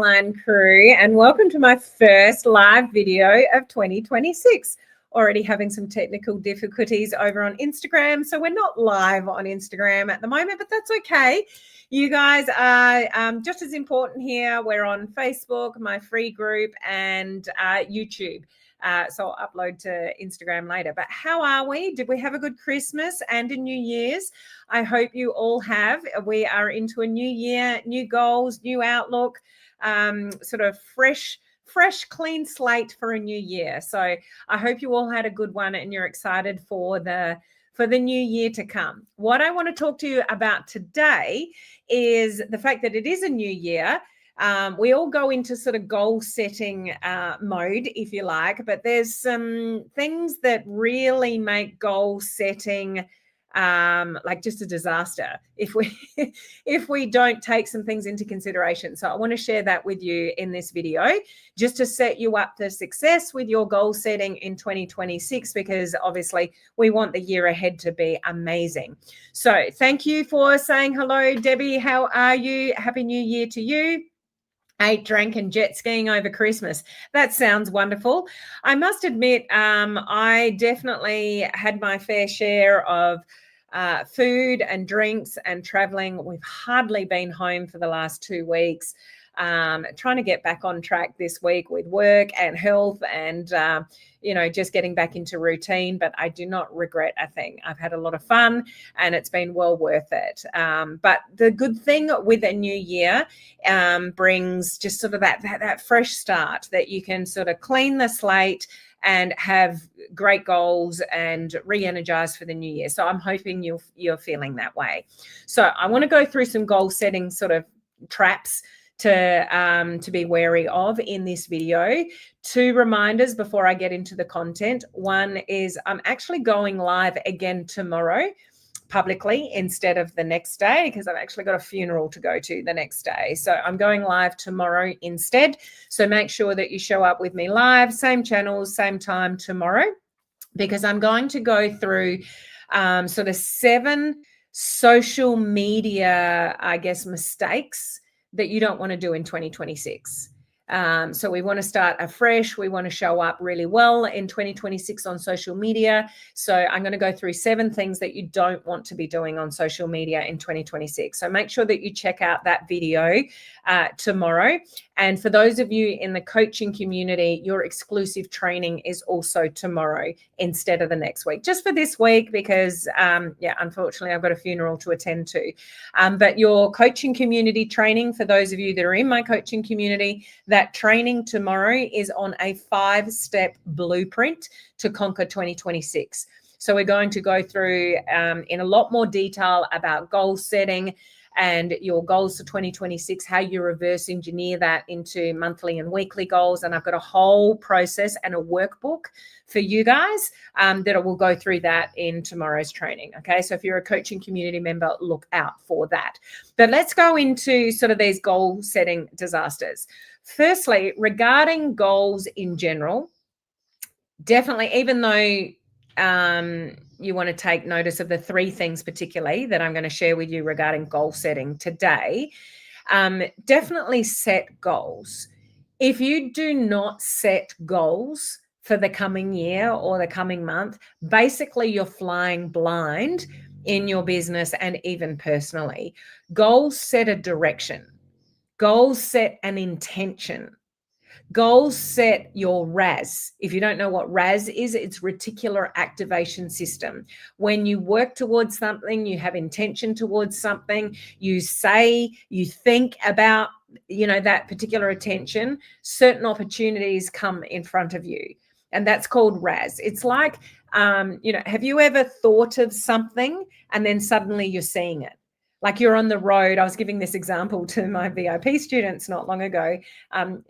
online crew, and welcome to my first live video of 2026. Already having some technical difficulties over on Instagram, so we're not live on Instagram at the moment, but that's okay. You guys are just as important here. We're on Facebook, my free group, and YouTube. So I'll upload to Instagram later. But how are we? Did we have a good Christmas and a New Year's? I hope you all have. We are into a new year, new goals, new outlook, sort of fresh, clean slate for a new year. So I hope you all had a good one and you're excited for the new year to come. What I want to talk to you about today is the fact that it is a new year. We all go into sort of goal setting mode, if you like, but there's some things that really make goal setting like just a disaster if we don't take some things into consideration. So I want to share that with you in this video just to set you up for success with your goal setting in 2026, because obviously we want the year ahead to be amazing. So thank you for saying hello, Debbie. How are you? Happy New Year to you. Ate, drank, and jet skiing over Christmas. That sounds wonderful. I must admit, I definitely had my fair share of food and drinks and traveling. We've hardly been home for the last 2 weeks. Trying to get back on track this week with work and health and, just getting back into routine. But I do not regret a thing. I've had a lot of fun and it's been well worth it. But the good thing with a new year brings just sort of that fresh start, that you can sort of clean the slate and have great goals and re-energize for the new year. So I'm hoping you're feeling that way. So I want to go through some goal setting sort of traps to be wary of in this video. 2 reminders before I get into the content. One is I'm actually going live again tomorrow publicly instead of the next day, because I've actually got a funeral to go to the next day. So I'm going live tomorrow instead. So make sure that you show up with me live, same channels, same time tomorrow, because I'm going to go through sort of 7 social media, I guess, mistakes that you don't want to do in 2026. So we want to start afresh. We want to show up really well in 2026 on social media. So I'm going to go through 7 things that you don't want to be doing on social media in 2026. So make sure that you check out that video tomorrow. And for those of you in the coaching community, your exclusive training is also tomorrow instead of the next week, just for this week, because unfortunately I've got a funeral to attend to. But your coaching community training, for those of you that are in my coaching community, that training tomorrow is on a 5-step blueprint to conquer 2026. So we're going to go through in a lot more detail about goal setting and your goals for 2026, how you reverse engineer that into monthly and weekly goals. And I've got a whole process and a workbook for you guys that I will go through that in tomorrow's training. Okay, so if you're a coaching community member, look out for that. But let's go into sort of these goal setting disasters. Firstly, regarding goals in general, definitely, even though you want to take notice of the 3 things particularly that I'm going to share with you regarding goal setting today, definitely set goals. If you do not set goals for the coming year or the coming month, basically you're flying blind in your business and even personally. Goals set a direction. Goals set an intention. Goals set your RAS. If you don't know what RAS is, it's reticular activation system. When you work towards something, you have intention towards something, you say, you think about, that particular attention, certain opportunities come in front of you. And that's called RAS. It's like, have you ever thought of something and then suddenly you're seeing it? Like you're on the road. I was giving this example to my VIP students not long ago,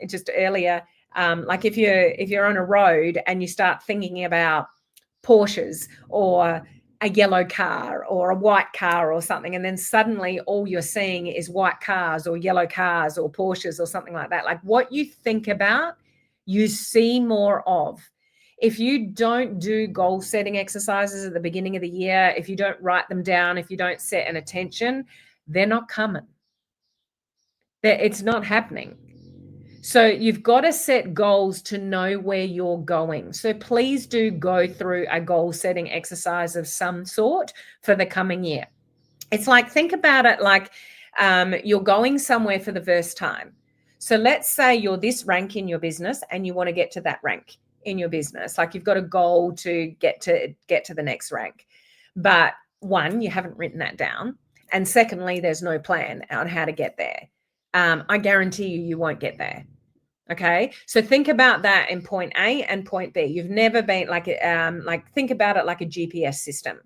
just earlier. Like if you're on a road and you start thinking about Porsches or a yellow car or a white car or something, and then suddenly all you're seeing is white cars or yellow cars or Porsches or something like that. Like what you think about, you see more of. If you don't do goal setting exercises at the beginning of the year, if you don't write them down, if you don't set an attention, they're not coming. It's not happening. So you've got to set goals to know where you're going. So please do go through a goal setting exercise of some sort for the coming year. It's like, think about it like you're going somewhere for the first time. So let's say you're this rank in your business and you want to get to that rank in your business. Like you've got a goal to get to the next rank. But one, you haven't written that down. And secondly, there's no plan on how to get there. I guarantee you won't get there. Okay. So think about that in point A and point B. You've never been like think about it like a GPS system.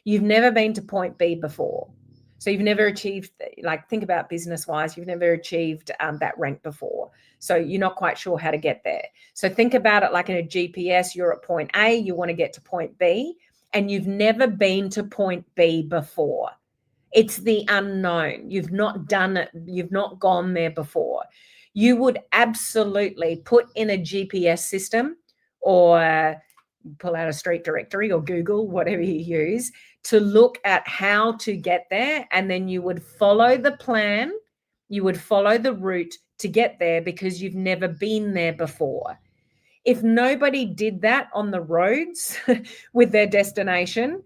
You've never been to point B before. So you've never achieved, like, think about business wise, you've never achieved that rank before. So you're not quite sure how to get there. So think about it like in a GPS, you're at point A, you want to get to point B, and you've never been to point B before. It's the unknown. You've not done it. You've not gone there before. You would absolutely put in a GPS system or pull out a street directory or Google, whatever you use, to look at how to get there. And then you would follow the plan. You would follow the route to get there because you've never been there before. If nobody did that on the roads with their destination,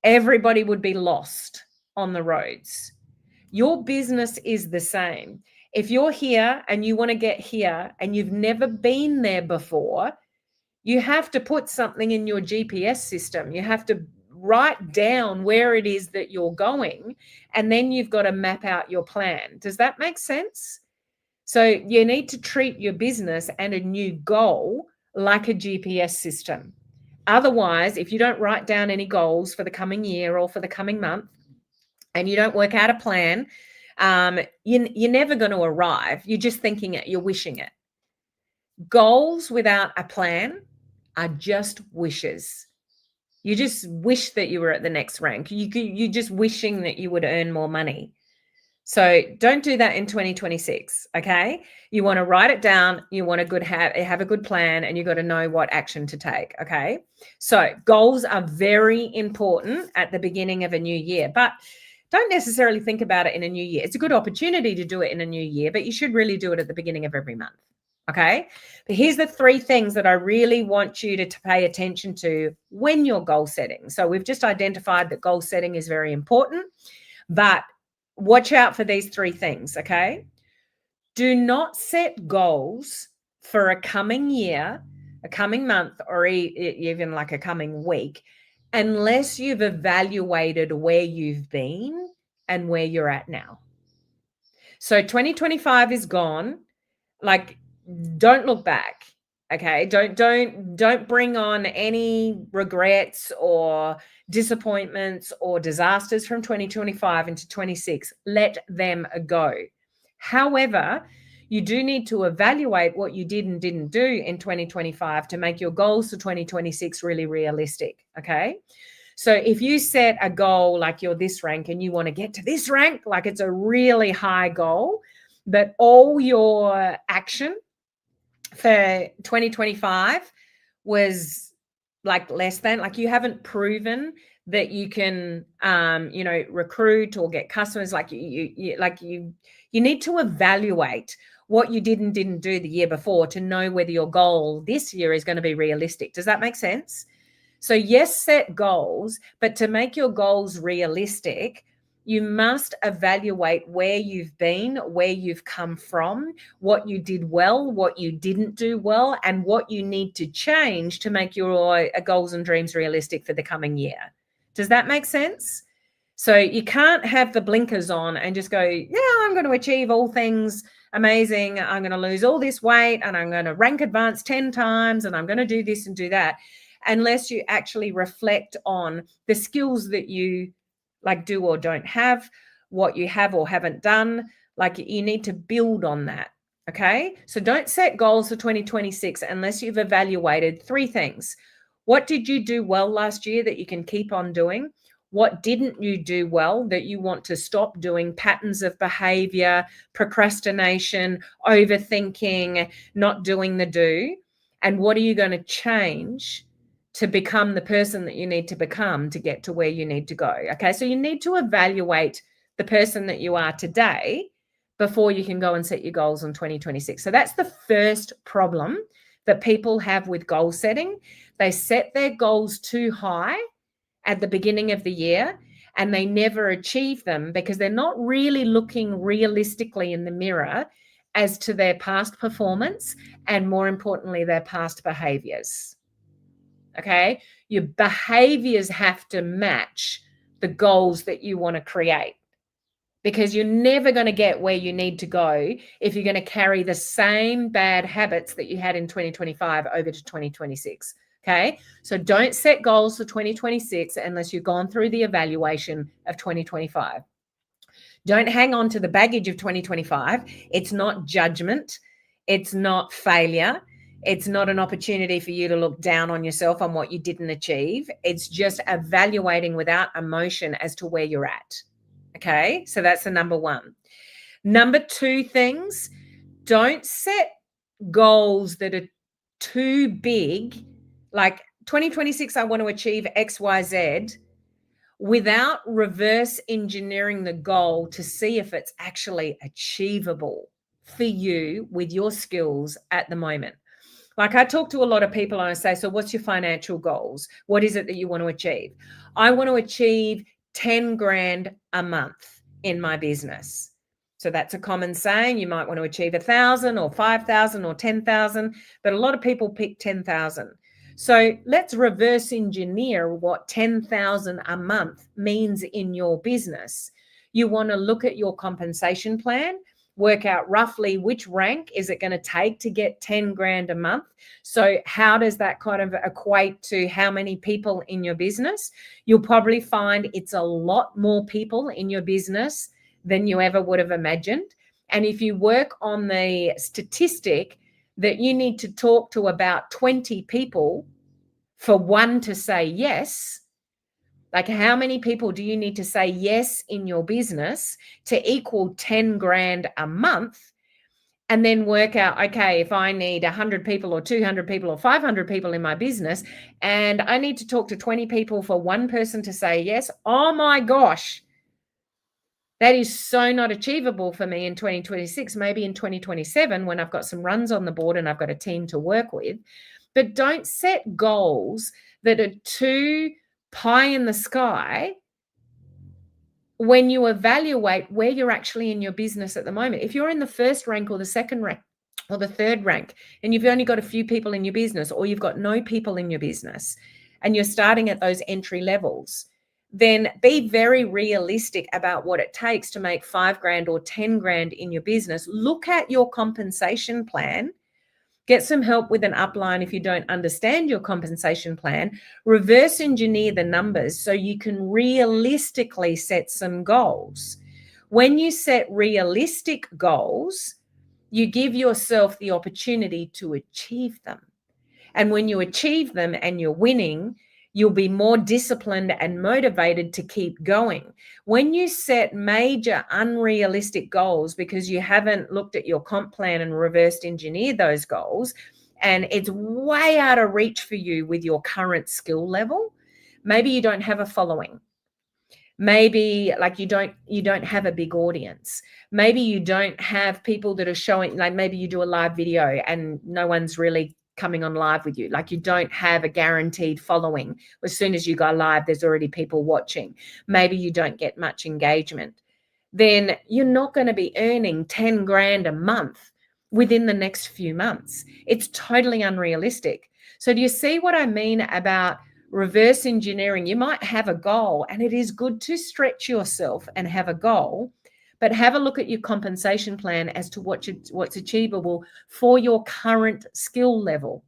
everybody would be lost on the roads. Your business is the same. If you're here and you want to get here and you've never been there before, you have to put something in your GPS system. You have to write down where it is that you're going, and then you've got to map out your plan. Does that make sense? So you need to treat your business and a new goal like a GPS system. Otherwise, if you don't write down any goals for the coming year or for the coming month, and you don't work out a plan, you're never going to arrive. You're just thinking it, you're wishing it. Goals without a plan are just wishes. You just wish that you were at the next rank. You're just wishing that you would earn more money. So don't do that in 2026, okay? You want to write it down. You want to have a good plan, and you got to know what action to take, okay? So goals are very important at the beginning of a new year, but don't necessarily think about it in a new year. It's a good opportunity to do it in a new year, but you should really do it at the beginning of every month. Okay. But here's the 3 things that I really want you to pay attention to when you're goal setting. So we've just identified that goal setting is very important, but watch out for these 3 things. Okay. Do not set goals for a coming year, a coming month, or even like a coming week, unless you've evaluated where you've been and where you're at now. So 2025 is gone. Like, don't look back. Okay. Don't bring on any regrets or disappointments or disasters from 2025 into 26. Let them go. However, you do need to evaluate what you did and didn't do in 2025 to make your goals for 2026 really realistic. Okay. So if you set a goal like you're this rank and you want to get to this rank, like it's a really high goal, but all your action for 2025 was like less than, like you haven't proven that you can, recruit or get customers. Like you need to evaluate what you did and didn't do the year before to know whether your goal this year is going to be realistic. Does that make sense? So yes, set goals, but to make your goals realistic, you must evaluate where you've been, where you've come from, what you did well, what you didn't do well, and what you need to change to make your goals and dreams realistic for the coming year. Does that make sense? So you can't have the blinkers on and just go, yeah, I'm going to achieve all things amazing. I'm going to lose all this weight and I'm going to rank advance 10 times and I'm going to do this and do that, unless you actually reflect on the skills that you like do or don't have, what you have or haven't done. Like you need to build on that. Okay. So don't set goals for 2026 unless you've evaluated 3 things. What did you do well last year that you can keep on doing? What didn't you do well that you want to stop doing? Patterns of behavior, procrastination, overthinking, not doing the do. And what are you going to change to become the person that you need to become to get to where you need to go? Okay, so you need to evaluate the person that you are today, before you can go and set your goals in 2026. So that's the first problem that people have with goal setting. They set their goals too high at the beginning of the year and they never achieve them because they're not really looking realistically in the mirror as to their past performance and, more importantly, their past behaviors. Okay? Your behaviors have to match the goals that you want to create, because you're never going to get where you need to go if you're going to carry the same bad habits that you had in 2025 over to 2026. Okay, so don't set goals for 2026 unless you've gone through the evaluation of 2025. Don't hang on to the baggage of 2025. It's not judgment. It's not failure. It's not an opportunity for you to look down on yourself on what you didn't achieve. It's just evaluating without emotion as to where you're at. Okay, so that's the number one. Number two things, don't set goals that are too big, like 2026, I want to achieve X, Y, Z, without reverse engineering the goal to see if it's actually achievable for you with your skills at the moment. Like, I talk to a lot of people and I say, so what's your financial goals? What is it that you want to achieve? I want to achieve 10 grand a month in my business. So that's a common saying. You might want to achieve 1,000 or 5,000 or 10,000, but a lot of people pick 10,000. So let's reverse engineer what 10,000 a month means in your business. You want to look at your compensation plan, work out roughly which rank is it going to take to get 10 grand a month. So how does that kind of equate to how many people in your business? You'll probably find it's a lot more people in your business than you ever would have imagined. And if you work on the statistic that you need to talk to about 20 people for one to say yes, like how many people do you need to say yes in your business to equal 10 grand a month? And then work out, okay, if I need 100 people or 200 people or 500 people in my business, and I need to talk to 20 people for one person to say yes, oh my gosh, that is so not achievable for me in 2026, maybe in 2027 when I've got some runs on the board and I've got a team to work with. But don't set goals that are too pie in the sky when you evaluate where you're actually in your business at the moment. If you're in the first rank or the second rank or the third rank and you've only got a few people in your business, or you've got no people in your business and you're starting at those entry levels, then be very realistic about what it takes to make 5 grand or 10 grand in your business. Look at your compensation plan. Get some help with an upline if you don't understand your compensation plan. Reverse engineer the numbers so you can realistically set some goals. When you set realistic goals, you give yourself the opportunity to achieve them. And when you achieve them and you're winning, you'll be more disciplined and motivated to keep going. When you set major unrealistic goals because you haven't looked at your comp plan and reversed engineered those goals, and it's way out of reach for you with your current skill level, maybe you don't have a following. Maybe like you don't have a big audience. Maybe you don't have people that are showing, like maybe you do a live video and no one's really coming on live with you. Like you don't have a guaranteed following. As soon as you go live, there's already people watching. Maybe you don't get much engagement. Then you're not going to be earning 10 grand a month within the next few months. It's totally unrealistic. So do you see what I mean about reverse engineering? You might have a goal, and it is good to stretch yourself and have a goal, but have a look at your compensation plan as to what's achievable for your current skill level.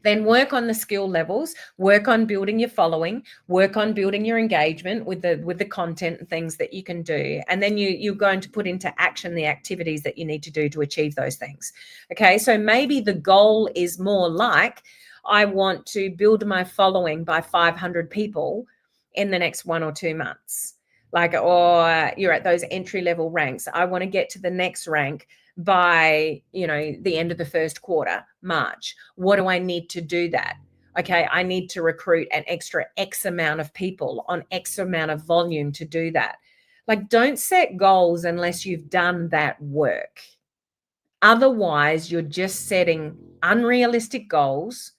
Then work on the skill levels, work on building your following, work on building your engagement with the content and things that you can do. And then you're going to put into action the activities that you need to do to achieve those things. Okay, so maybe the goal is more like, I want to build my following by 500 people in the next 1 or 2 months. Like, or you're at those entry level ranks. I want to get to the next rank by, the end of the first quarter, March. What do I need to do that? Okay, I need to recruit an extra X amount of people on X amount of volume to do that. Like, don't set goals unless you've done that work. Otherwise, you're just setting unrealistic goals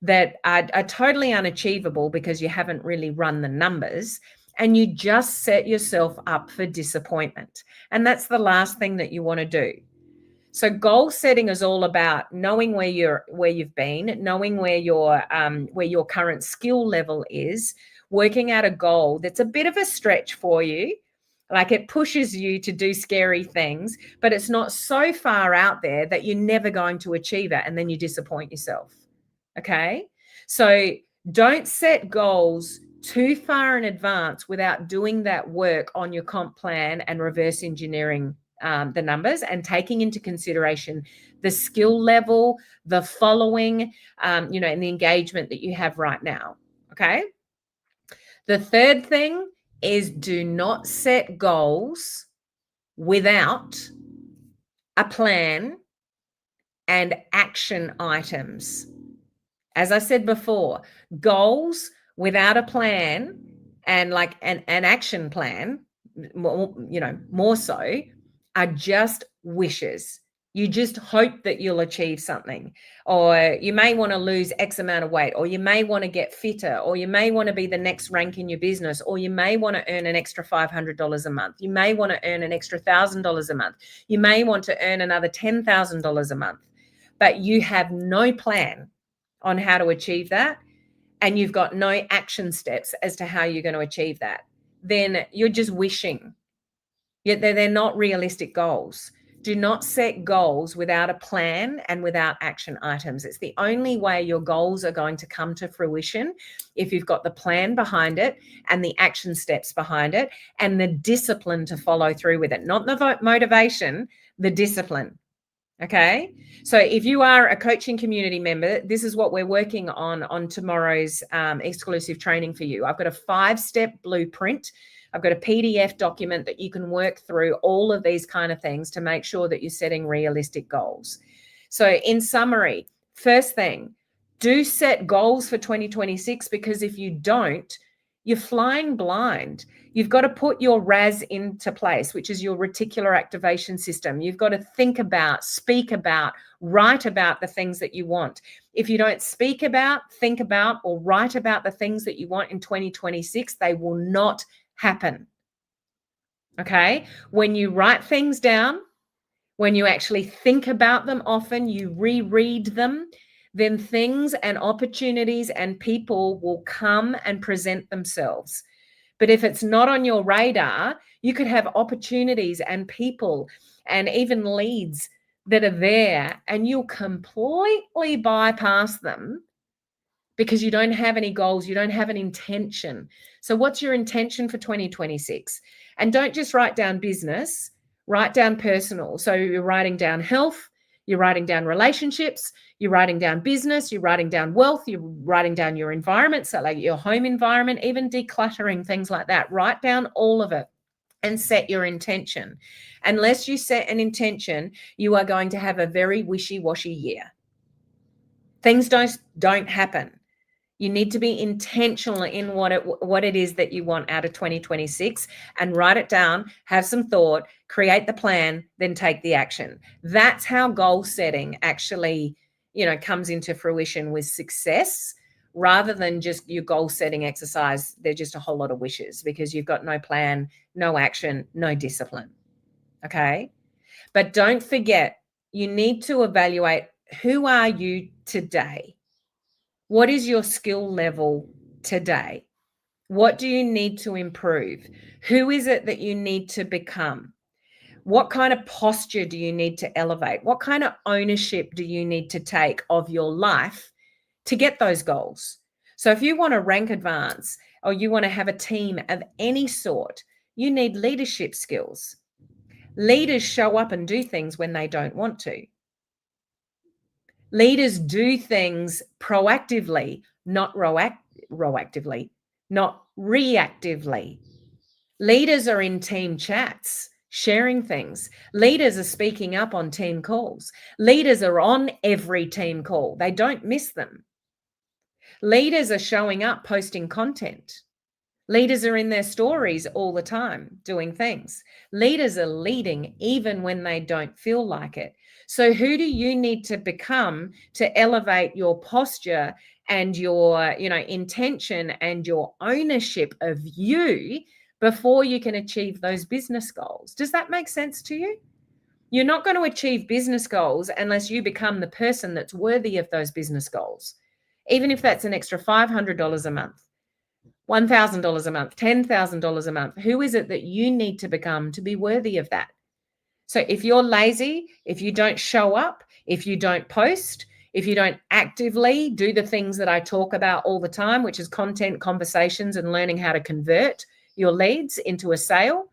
that are totally unachievable because you haven't really run the numbers, and you just set yourself up for disappointment. And that's the last thing that you want to do. So goal setting is all about knowing where you've been, knowing where your current skill level is, working out a goal that's a bit of a stretch for you. Like, it pushes you to do scary things, but it's not so far out there that you're never going to achieve it, and then you disappoint yourself. Okay? So don't set goals too far in advance without doing that work on your comp plan and reverse engineering the numbers and taking into consideration the skill level, the following, and the engagement that you have right now. Okay. The third thing is, do not set goals without a plan and action items. As I said before, goals without a plan and like an action plan, more so, are just wishes. You just hope that you'll achieve something, or you may want to lose X amount of weight, or you may want to get fitter, or you may want to be the next rank in your business, or you may want to earn an extra $500 a month. You may want to earn an extra $1,000 a month. You may want to earn another $10,000 a month, but you have no plan on how to achieve that, and you've got no action steps as to how you're going to achieve that. Then you're just wishing. Yet they're not realistic goals. Do not set goals without a plan and without action items. It's the only way your goals are going to come to fruition, if you've got the plan behind it and the action steps behind it and the discipline to follow through with it. Not the motivation, the discipline. Okay. So if you are a coaching community member, this is what we're working on tomorrow's exclusive training for you. I've got a 5-step blueprint. I've got a PDF document that you can work through all of these kind of things to make sure that you're setting realistic goals. So in summary, first thing, do set goals for 2026, because if you don't, you're flying blind. You've got to put your RAS into place, which is your reticular activation system. You've got to think about, speak about, write about the things that you want. If you don't speak about, think about, or write about the things that you want in 2026, they will not happen. Okay? When you write things down, when you actually think about them often, you reread them, then things and opportunities and people will come and present themselves. But if it's not on your radar, you could have opportunities and people and even leads that are there, and you'll completely bypass them because you don't have any goals, you don't have an intention. So what's your intention for 2026? And don't just write down business, write down personal. So you're writing down health, you're writing down relationships, you're writing down business, you're writing down wealth, you're writing down your environment, so like your home environment, even decluttering, things like that. Write down all of it and set your intention. Unless you set an intention, you are going to have a very wishy-washy year. Things don't happen. You need to be intentional in what it is that you want out of 2026, and write it down, have some thought, create the plan, then take the action. That's how goal setting actually, comes into fruition with success, rather than just your goal setting exercise. They're just a whole lot of wishes because you've got no plan, no action, no discipline. Okay. But don't forget, you need to evaluate, who are you today? What is your skill level today? What do you need to improve? Who is it that you need to become? What kind of posture do you need to elevate? What kind of ownership do you need to take of your life to get those goals? So if you want to rank advance, or you want to have a team of any sort, you need leadership skills. Leaders show up and do things when they don't want to. Leaders do things proactively, not reactively. Leaders are in team chats, sharing things. Leaders are speaking up on team calls. Leaders are on every team call. They don't miss them. Leaders are showing up, posting content. Leaders are in their stories all the time doing things. Leaders are leading even when they don't feel like it. So who do you need to become to elevate your posture and your, intention and your ownership of you before you can achieve those business goals? Does that make sense to you? You're not going to achieve business goals unless you become the person that's worthy of those business goals. Even if that's an extra $500 a month, $1,000 a month, $10,000 a month. Who is it that you need to become to be worthy of that? So if you're lazy, if you don't show up, if you don't post, if you don't actively do the things that I talk about all the time, which is content, conversations, and learning how to convert your leads into a sale,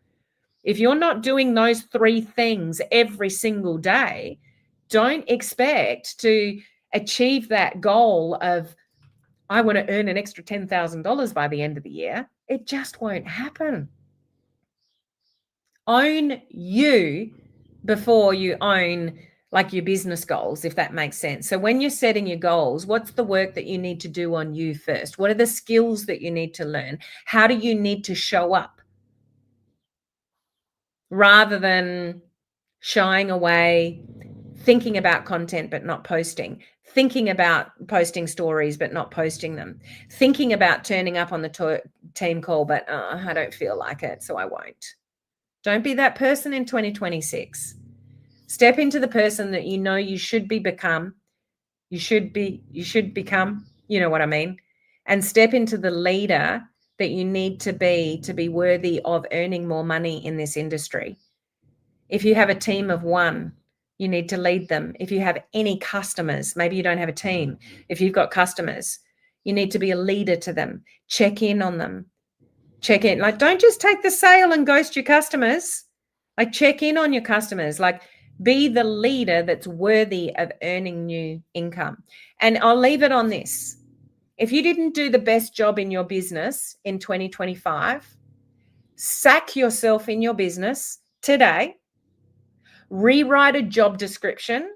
if you're not doing those 3 things every single day, don't expect to achieve that goal of, I want to earn an extra $10,000 by the end of the year. It just won't happen. Own you before you own like your business goals, if that makes sense. So when you're setting your goals, what's the work that you need to do on you first? What are the skills that you need to learn? How do you need to show up? Rather than shying away, thinking about content but not posting, thinking about posting stories but not posting them, thinking about turning up on the team call, but I don't feel like it, so I won't. Don't be that person in 2026. Step into the person that you know you should become, you know what I mean? And step into the leader that you need to be worthy of earning more money in this industry. If you have a team of 1, you need to lead them. If you have any customers, maybe you don't have a team. If you've got customers, you need to be a leader to them. Check in on them. Check in. Like, don't just take the sale and ghost your customers. Like, check in on your customers. Like, be the leader that's worthy of earning new income. And I'll leave it on this. If you didn't do the best job in your business in 2025, sack yourself in your business today. Rewrite a job description,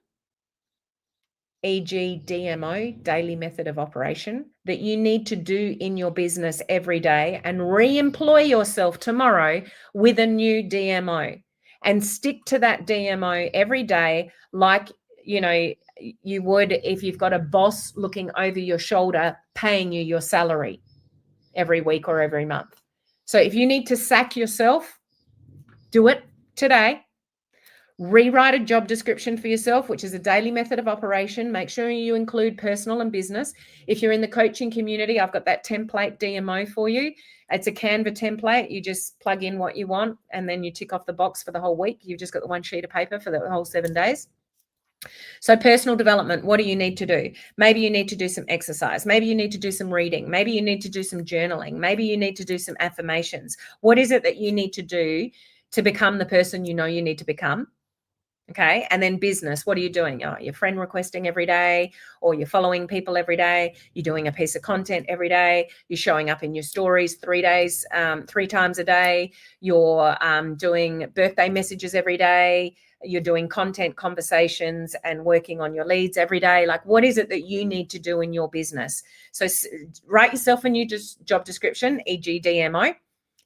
e.g. DMO, daily method of operation, that you need to do in your business every day, and re-employ yourself tomorrow with a new DMO, and stick to that DMO every day like, you would if you've got a boss looking over your shoulder paying you your salary every week or every month. So if you need to sack yourself, do it today. Rewrite a job description for yourself, which is a daily method of operation. Make sure you include personal and business. If you're in the coaching community, I've got that template DMO for you. It's a Canva template. You just plug in what you want and then you tick off the box for the whole week. You've just got the 1 sheet of paper for the whole 7 days. So personal development, what do you need to do? Maybe you need to do some exercise. Maybe you need to do some reading. Maybe you need to do some journaling. Maybe you need to do some affirmations. What is it that you need to do to become the person you know you need to become? Okay. And then business, what are you doing? Oh, you're friend requesting every day, or you're following people every day. You're doing a piece of content every day. You're showing up in your stories 3 times a day. You're doing birthday messages every day. You're doing content conversations and working on your leads every day. Like, what is it that you need to do in your business? So write yourself a new job description, e.g. DMO,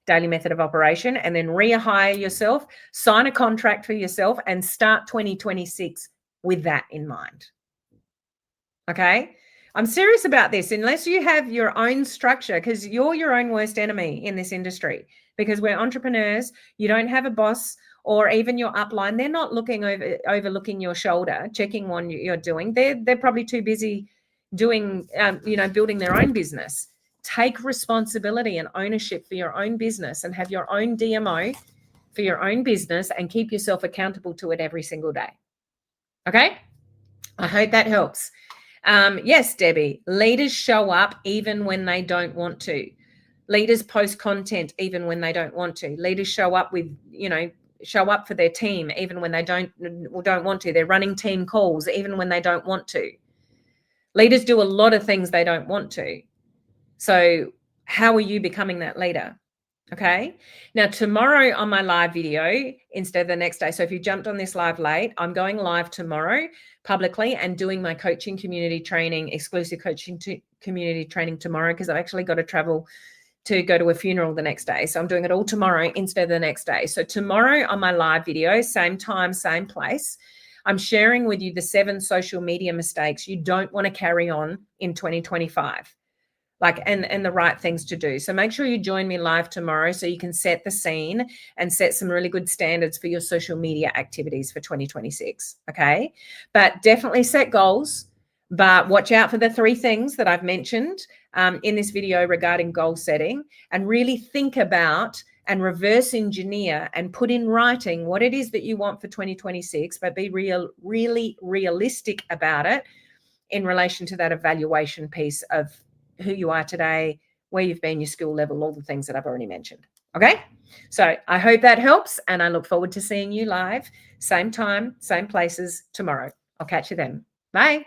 daily method of operation, and then rehire yourself, sign a contract for yourself, and start 2026 with that in mind. Okay? I'm serious about this. Unless you have your own structure, because you're your own worst enemy in this industry, because we're entrepreneurs, you don't have a boss or even your upline. They're not overlooking your shoulder, checking what you're doing. They're probably too busy doing, building their own business. Take responsibility and ownership for your own business and have your own DMO for your own business and keep yourself accountable to it every single day. Okay? I hope that helps. Yes, Debbie, leaders show up even when they don't want to. Leaders post content even when they don't want to. Leaders show up show up for their team even when they don't want to. They're running team calls even when they don't want to. Leaders do a lot of things they don't want to. So how are you becoming that leader? Okay. Now, tomorrow on my live video, instead of the next day. So if you jumped on this live late, I'm going live tomorrow publicly and doing my coaching community training, exclusive coaching community training tomorrow, because I've actually got to travel to go to a funeral the next day. So I'm doing it all tomorrow instead of the next day. So tomorrow on my live video, same time, same place, I'm sharing with you the 7 social media mistakes you don't want to carry on in 2025. And the right things to do. So make sure you join me live tomorrow so you can set the scene and set some really good standards for your social media activities for 2026. Okay. But definitely set goals, but watch out for the 3 things that I've mentioned in this video regarding goal setting, and really think about and reverse engineer and put in writing what it is that you want for 2026, but be really realistic about it in relation to that evaluation piece of who you are today, where you've been, your skill level, all the things that I've already mentioned. Okay. So I hope that helps, and I look forward to seeing you live, same time, same places tomorrow. I'll catch you then. Bye.